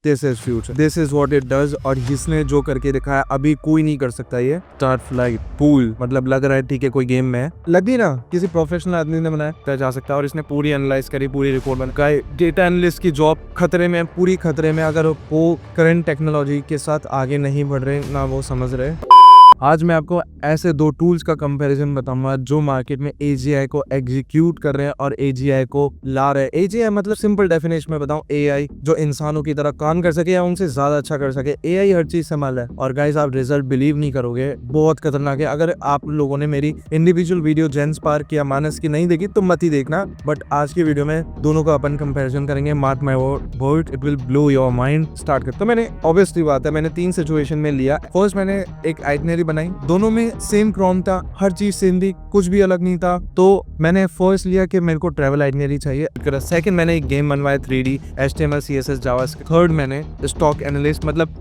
This is future, this is what it does. और इसने जो करके दिखाया अभी कोई नहीं कर सकता। ये स्टार फ्लाइट पूल मतलब लग रहा है ठीक है कोई गेम में है, लगी ना किसी प्रोफेशनल आदमी ने बनाया जा सकता है। और इसने पूरी एनालाइज करी, पूरी रिपोर्ट बनाई। डेटा एनालिस्ट की जॉब खतरे में, पूरी खतरे में, अगर वो करंट टेक्नोलॉजी के साथ आगे नहीं बढ़ रहे ना वो समझ रहे। आज मैं आपको ऐसे दो टूल्स का कंपैरिजन बताऊंगा जो मार्केट में AGI को एग्जीक्यूट कर रहे हैं और AGI को ला रहे हैं। AGI मतलब सिंपल डेफिनेशन में बताऊं, AI जो इंसानों की तरह काम कर सके या उनसे ज्यादा अच्छा कर सके। AI हर चीज संभाल है। और गाइस आप रिजल्ट बिलीव नहीं करोगे, बहुत खतरनाक है। अगर आप लोगों ने मेरी इंडिविजुअल वीडियो जेनस्पार्क या मानस की नहीं देखी तो मत ही देखना, बट आज की वीडियो में दोनों का अपन कंपेरिजन करेंगे। Mark my word, it will blow your mind. Start कर। तो मैंने ऑब्वियसली बात है, मैंने 3 सिचुएशन में लिया। फर्स्ट मैंने एक आइटनरी बनाई, दोनों में सेम क्रोम था, हर चीज सेम थी, कुछ भी अलग नहीं था। तो मैंने फर्स्ट लिया कि मेरे को ट्रैवल आइटनरी चाहिए। सेकंड मैंने एक गेम बनवाया 3D HTML CSS JavaScript. Third मैंने स्टॉक एनालिस्ट मतलब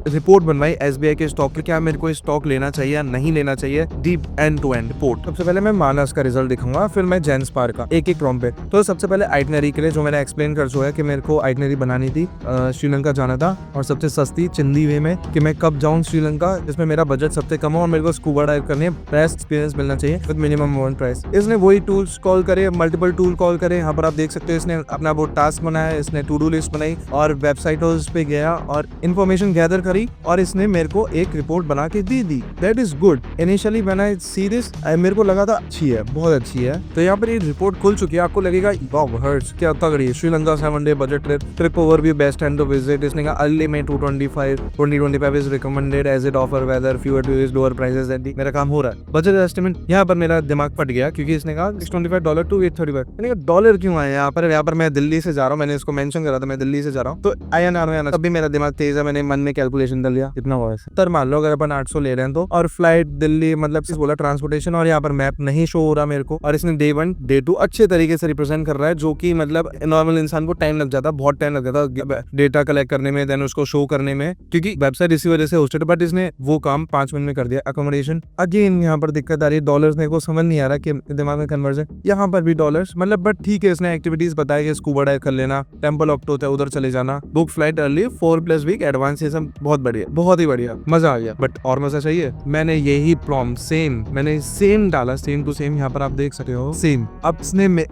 रिपोर्ट बनवाई SBI के स्टॉक के, क्या मेरे को स्टॉक लेना चाहिए या नहीं लेना चाहिए, deep end to end report. सबसे पहले मैं मानस का रिजल्ट दिखाऊंगा, फिर मैं जेनस्पार्क का, एक क्रोम पे। तो सबसे पहले आइटनरी के लिए जो मैंने एक्सप्लेन कर चुका है कि मेरे को आइटनरी बनानी थी, श्रीलंका जाना था और सबसे सस्ती चिंदी वे में कि मैं कब जाऊं श्रीलंका जिसमें मेरा बजट सबसे कम हो और मेरे को स्कूबा डाइव करनी है, बेस्ट एक्सपीरियंस मिलना चाहिए विद मिनिमम वन प्राइस। इसने वही टूल्स कॉल करे, मल्टीपल टूल कॉल करे। यहाँ पर आप देख सकते हो इसने अपना वो टास्क बनाया, इसने टू डू लिस्ट बनाई और वेबसाइटों पे गया और इन्फॉर्मेशन गैदर करी और इसने मेरे को एक रिपोर्ट बना के दी। That is good. Initially when I see this मेरे को लगा था अच्छी है, बहुत अच्छी है। तो यहाँ पर ये रिपोर्ट खुल चुकी है, आपको लगेगा वाओ हर्ट्स क्या तगड़ी है। Sri Lanka 7 day budget trip overview, best time to visit. इसने कहा early May 2025 is recommended as it offer weather fewer tourist lower prices and मेरा काम हो रहा है। बजट एस्टिमेट यहाँ पर मेरा दिमाग फट गया क्योंकि इसने कहा $625 to $835। मैंने कहा डॉलर क्यों आए यहाँ पर मैं दिल्ली से जा रहा हूँ, मैंने इसको मेंशन करा था मैं दिल्ली से जा रहा हूँ। तो आया तभी मेरा दिमाग तेज है, मैंने मन में कैलकुलेशन कर लिया कितना हुआ है। तर मान लो अगर अपन 800 ले रहे हैं तो, और फ्लाइट दिल्ली मतलब बोला ट्रांसपोर्टेशन, और यहाँ पर मैप नहीं शो हो रहा मेरे को। और इसने Day 1 Day 2 अच्छे तरीके से रिप्रेजेंट कर रहा है, जो की मतलब नॉर्मल इंसान को टाइम लग जाता, बहुत टाइम लग जाता डेटा कलेक्ट करने में, देन उसको शो करने में, क्योंकि वेबसाइट इसी वजह से होस्टेड। बट इसने वो काम 5 मिनट में कर दिया। अकोमोडेशन अगेन यहाँ पर दिक्कत आ रही है, डॉलर्स मेरे को समझ नहीं आ रहा कि दिमाग में कन्वर्जन यहाँ पर भी डॉलर्स मतलब, बट ठीक है। इसने एक्टिविटीज बताया कि स्कूबा डाइव कर लेना, टेंपल ऑक्टो है उधर चले जाना, book flight early 4+ week advance, ये सब बहुत बढ़िया, बहुत ही बढ़िया, मजा आ गया। बट और मजा चाहिए, मैंने यही प्रॉम्प्ट मैंने सेम डाला, सेम टू सेम, यहाँ पर आप देख सकते हो सेम। अब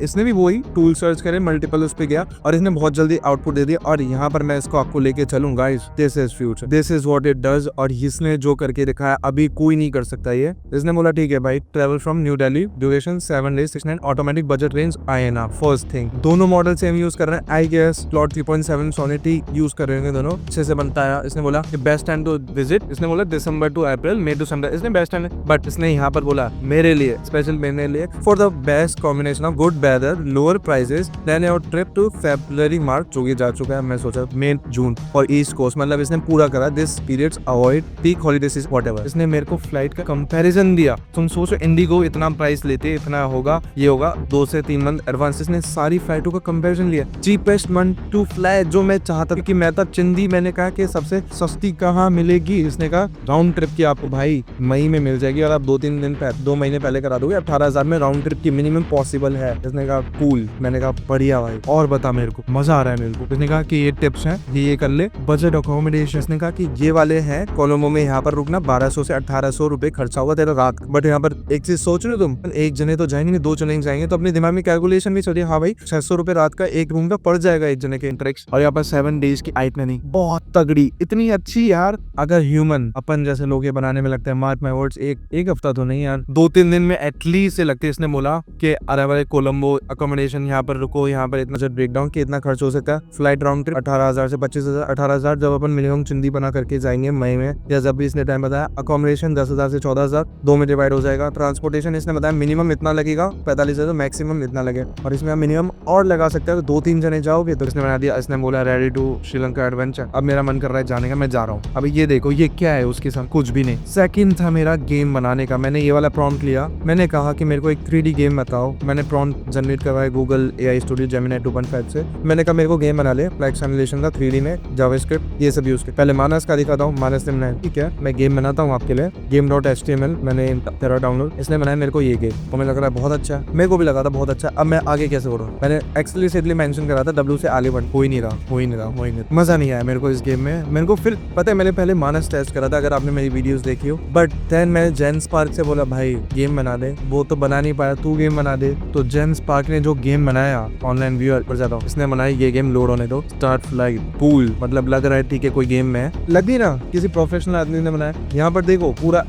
इसने भी वही टूल सर्च करे, मल्टीपल उस पे गया और इसने बहुत जल्दी आउटपुट दे दिया। और यहाँ पर मैं इसको आपको लेके चलूँ guys, this is future, this is what it does. और इसने जो करके दिखाया अभी कोई नहीं कर सकता। ये इसने बोला ठीक है भाई, travel from new Delhi, duration 7 days 6 nights, automatic budget range INR। First thing, दोनों मॉडल सेम यूज कर रहे हैं। आई गेस प्लॉट 3.7 सोनेटी यूज कर रहे हैं दोनों, अच्छे से बनता है। इसने बोला कि बेस्ट टाइम टू विजिट, इसने बोला December to April, May to September, इसने बेस्ट टाइम। बट इसने यहाँ पर बोला मेरे लिए स्पेशल, मेरे लिए for the best combination of good weather, lower prices, then your trip to February March, जो ये जा चुका है, मैं सोचा May June और ईस्ट कोस्ट, मतलब इसने पूरा करा this periods, avoid peak holidays whatever. इसने मेरे को फ्लाइट का कंपैरिजन दिया। तुम सोचो इंडिगो इतना प्राइस लेते, इतना होगा, ये होगा 2 से 3 मंथ एडवांस। इसने सारी फ्लाइटों का कंपैरिजन लिया, चीपेस्ट मंथ टू फ्लाई जो मैं चाहता था, कि मैं था चिंदी, मैंने कहा कि सबसे सस्ती कहाँ मिलेगी। इसने कहा राउंड ट्रिप की आपको भाई मई में मिल जाएगी और आप 2 महीने पहले करा दोगे, 18,000 में राउंड ट्रिप की मिनिमम पॉसिबल है। इसने कहा कूल, मैंने कहा बढ़िया भाई, और बता मेरे को मजा आ रहा है मेरे को। इसने कहा कि ये टिप्स हैं, ये कर ले। बजट अकोमोडेशन, इसने कहा कि ये वाले हैं कोलंबो में, यहाँ पर रुकना 1200 से 1800 रुपए खर्चा होगा तेरा रात। बट यहाँ पर एक चीज सोच रहे हो तुम, एक जने तो जाएंगे, 2 जने जाएंगे, तो अपने दिमाग में कैलकुलेशन भी चलिए, हाँ भाई 600 रुपए रात का एक रूम का पड़ जाएगा एक जने के इंटरेक्ट। और यहाँ पर 7 days की आइटनरी बहुत तगड़ी, इतनी अच्छी यार। अगर ह्यूमन अपन जैसे लोग ये बनाने में लगता है, मार्क माय वर्ड्स, एक हफ्ता तो नहीं यार, 2-3 दिन में एटलीस्ट से लगते। इसने बोला कि अरे भाई कोलंबो अकोमोडेशन यहाँ पर रुको, यहाँ पर इतना ब्रेकडाउन कि इतना खर्च हो सकता है। फ्लाइट राउंड ट्रिप 18,000 से 25,000, 18,000 जब अपन मिनिमम चिंदी बना करके जाएंगे मई में, या जब भी इसने टाइम बताया। अकोमोडेशन 10,000 से 14,000, 2 में डिवाइड हो जाएगा। ट्रांसपोर्टेशन इसने बताया मिनिमम इतना लगेगा, 45,000 मैक्सिमम इतना लगे, और इसमें आप मिनिमम और लगा सकते हैं। 2-3 जने जाओगे तो इसने बना दिया। इसने बोला रेडी टू श्रीलंका एडवेंचर। अब मेरा मन कर रहा है जाने का, मैं जा रहा हूँ। अब ये देखो ये क्या है, उसके साथ कुछ भी नहीं। सेकंड था मेरा गेम बनाने का, मैंने ये वाला प्रॉम्प्ट लिया, मैंने कहा कि मेरे को एक 3D गेम बताओ। मैंने प्रॉम्प्ट जनरेट करवाया गूगल AI स्टूडियो जेमिनी 2.5 से। मैंने कहा मेरे को गेम बना ले फ्लाइट सिमुलेशन का 3D में, जावास्क्रिप्ट ये सब यूज कर। पहले मानस का दिखाता हूँ, मानस ने बनाया, ठीक है मैं गेम बनाता हूँ आपके लिए, game.html मैंने तेरा डाउनलोड। इसने बनाया मेरे को ये गेम, तो मुझे लग रहा है बहुत अच्छा है, मेरे को भी लगा था बहुत अच्छा। अब मैं आगे कैसे करूँ, मैंने एक्सप्लिसिटली मेंशन करा था W से आगे बढ़, हो ही नहीं रहा, मजा नहीं आया मेरे को इस गेम में। मेरे को फिर पता है मैंने पहले मानस टेस्ट करा था, अगर आपने मेरी वीडियोस देखी हो, बट देन मैंने जेन स्पार्क से बोला भाई गेम बना दे, वो तो बना नहीं पाया, तू गेम बना दे। तो जेन स्पार्क ने जो गेम बनाया, ऑनलाइन व्यूअर पर जाता हूँ, इसने बनाई ये गेम, लोड होने दो, स्टार्ट फ्लाइट पूल, मतलब लग रहा है ठीक है कोई गेम में है, लगी ना किसी प्रोफेशनल आदमी ने बनाया। यहाँ पर देखो पूरा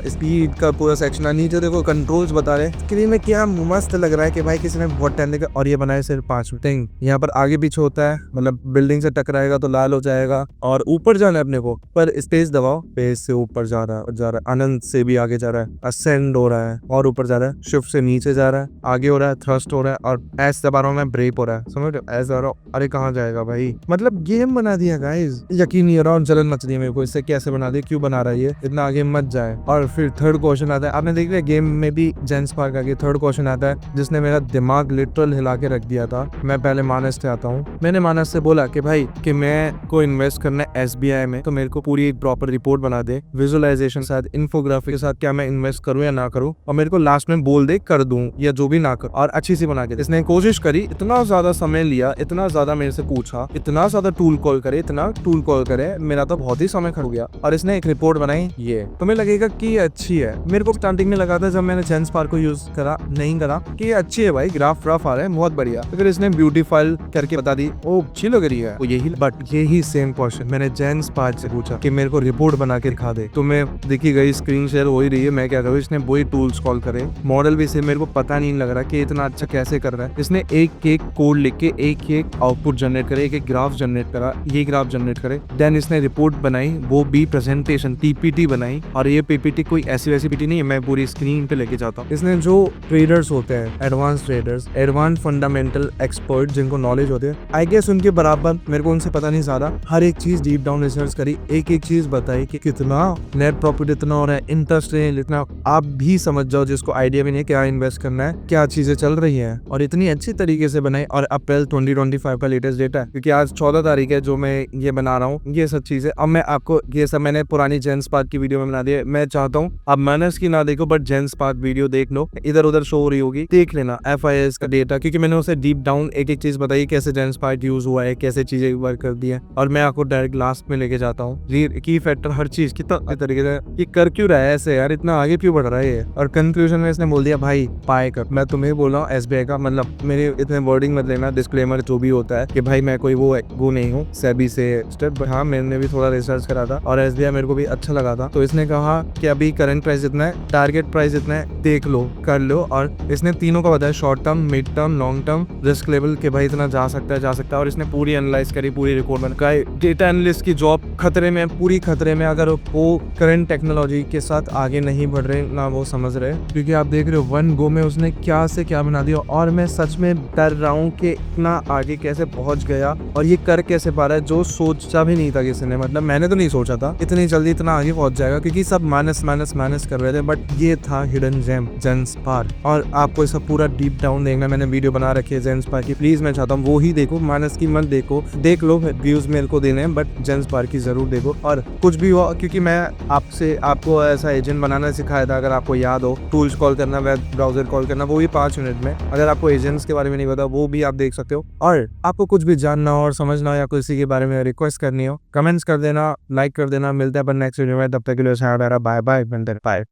स्पीड का पूरा सेक्शन है, नीचे देखो कंट्रोल्स बता रहे हैं स्क्रीन में, क्या मस्त लग रहा है कि भाई किसी ने बहुत टाइम लगा, और ये बनाए सिर्फ 5 मिनट। यहाँ पर आगे पीछे होता है, मतलब बिल्डिंग से टकराएगा तो लाल हो जाएगा, और ऊपर जाना है अपने को, पर स्पेस दबाओ, स्पेस से ऊपर जा रहा है, अनंत से भी आगे जा रहा है, असेंड हो रहा है और ऊपर जा रहा है, शिफ्ट से नीचे जा रहा है, आगे हो रहा है, थ्रस्ट हो रहा है, और एस दबा रहा हूँ मैं, ब्रेक हो रहा है, समझ रहे हो, एस दबा रहा हूँ, अरे कहाँ जाएगा भाई, मतलब गेम बना दिया गाइस, यकीन नहीं हो रहा, और जलन मच रही है मेरे को, इससे कैसे बना दिया, क्यों बना रहा है ये, इतना आगे मत जाए। और फिर थर्ड क्वेश्चन आता है, आपने देख लिया गेम में भी जेन स्पार्क आगे थर्ड क्वेश्चन आता है, जिसने मेरा दिमाग लिटरल हिला के रख दिया था। मैं पहले मानस से आता हूँ, मैंने मानस से बोला कि भाई कि मैं को इन्वेस्ट करना है SBI में, तो मेरे को पूरी एक प्रॉपर रिपोर्ट बना दे, विजुअलाइजेशन के साथ, इन्फोग्राफिक के साथ, क्या मैं इन्वेस्ट करूँ या ना करूँ, और मेरे को लास्ट में बोल दे कर दूं या जो भी ना कर, और अच्छी सी बना के। इसने कोशिश करी, इतना ज्यादा समय लिया, इतना ज्यादा मेरे से पूछा, इतना ज्यादा टूल कॉल करे, मेरा तो बहुत ही समय खड़ गया, और इसने एक रिपोर्ट बनाई। ये तुम्हें लगेगा कि अच्छी है, मेरे को स्टार्टिंग में लगा था जब मैंने जेन स्पार्क को यूज करा नहीं करा कि ये अच्छी है भाई, ग्राफ आ रहा है बहुत बढ़िया, तो फिर इसने ब्यूटीफाइल करके बता दी, ओ अच्छी लग रही है, यही। बट यही सेम क्वेश्चन मैंने जेन स्पार्क से पूछा कि मेरे को रिपोर्ट बना के दिखा दे, तो मैं देखी गई स्क्रीन शेयर हो ही रही है, मैं क्या करूँ, इसने वही टूल्स कॉल करे, मॉडल भी से मेरे को पता नहीं लग रहा कि इतना अच्छा कैसे कर रहा है। इसने एक एक कोड लिख के एक आउटपुट जनरेट करे, एक ग्राफ जनरेट करा, ये ग्राफ जनरेट करे, देन इसने रिपोर्ट बनाई, वो भी प्रेजेंटेशन PPT बनाई, और ये PPT कोई ऐसी वैसी PPT नहीं है, मैं पूरी स्क्रीन पे लेके जाता हूँ। इसने जो ट्रेडर्स होते हैं, advance traders, advance fundamental expert, जिनको नॉलेज होते हैं, आई गेस उनके बराबर, मेरे को उनसे पता नहीं ज्यादा, हर एक चीज डीप डाउन रिसर्च करी, एक चीज बताई कि कितना नेट प्रॉफिट इतना हो रहा है, इंटरेस्ट रेट इतना, आप भी समझ जाओ जिसको आइडिया भी नहीं क्या इन्वेस्ट करना है, क्या चीजें चल रही है, और इतनी अच्छी तरीके से बनाई। और अप्रैल 2025 का लेटेस्ट डेटा है, क्योंकि आज 14 तारीख है जो मैं ये बना रहा हूँ, ये सब चीजें अब मैं आपको, ये सब मैंने पुरानी जेन स्पार्क की वीडियो में बना दी है। मैं चाहता हूँ अब मानस की ना देखो, बट जेन स्पार्क वीडियो देख लो, इधर उधर शो हो रही होगी, देख लेना FIS का डेटा, क्योंकि मैंने उसे डीप डाउन एक चीज बताई, कैसे जेन स्पार्क यूज हुआ है, कैसे चीजें वर्क कर दी है, और मैं आपको डायरेक्ट लास्ट में लेके जाता हूँ की फैक्टर, हर चीज कितना तरीके से ये कर क्यों रहा है ऐसे यार, इतना आगे क्यों बढ़ रहा है ये। और कंक्लूजन में इसने बोल दिया भाई पाए कर, मैं तुम्हें बोल रहा हूँ SBI का, मतलब मेरे इतने वर्डिंग मत लेना, डिस्क्लेमर जो भी होता है कि भाई मैं कोई वो नहीं हूँ सेबी से स्टेप, हाँ मैंने भी थोड़ा रिसर्च करा था, और SBI मेरे को भी अच्छा लगा था। तो इसने कहा कि अभी करंट प्राइस इतना है, टारगेट प्राइस इतना है, देख लो कर लो, और इसने तीनों का बताया, short term, mid term, long term, risk level के भाई इतना जा सकता है, और इसने पूरी एनालाइज करी, पूरी रिपोर्ट बनाई। डेटा एनालिस्ट की जॉब खतरे में, पूरी खतरे में, अगर वो करंट टेक्नोलॉजी के साथ आगे नहीं बढ़ रहे ना वो समझ रहे, क्योंकि आप देख रहे हो वन गो में उसने क्या से क्या बना दिया, और मैं सच में डर रहा हूँ कि इतना आगे कैसे पहुंच गया, और ये कर कैसे पा रहा है, जो सोचा भी नहीं था किसी ने, मतलब मैंने तो नहीं सोचा था इतनी जल्दी इतना आगे पहुंच जाएगा, क्योंकि सब माइनस कर रहे थे, बट ये था हिडन जेम जेन स्पार्क। और आपको इसका पूरा डीप डाउन देखना, मैंने वीडियो बना रखी है जेन स्पार्क की, प्लीज मैं चाहता हूँ वो ही देखो, माइनस की मत देखो, देख लो व्यूज मेरे को देने हैं, बट जेन स्पार्क की जरूर देखो। और कुछ भी हो, क्योंकि मैं आपको ऐसा एजेंट बनाना सिखाया था, अगर आपको याद हो, टूल्स कॉल करना, वेब ब्राउजर कॉल करना, वो भी 5 मिनट में। अगर आपको एजेंट्स के बारे में नहीं पता वो भी आप देख सकते हो, और आपको कुछ भी जानना हो और समझना हो, या किसी के बारे में रिक्वेस्ट करनी हो, कमेंट्स कर देना, लाइक कर देना। मिलता है अपन नेक्स्ट वीडियो में, तब तक के लिए बाय बाय।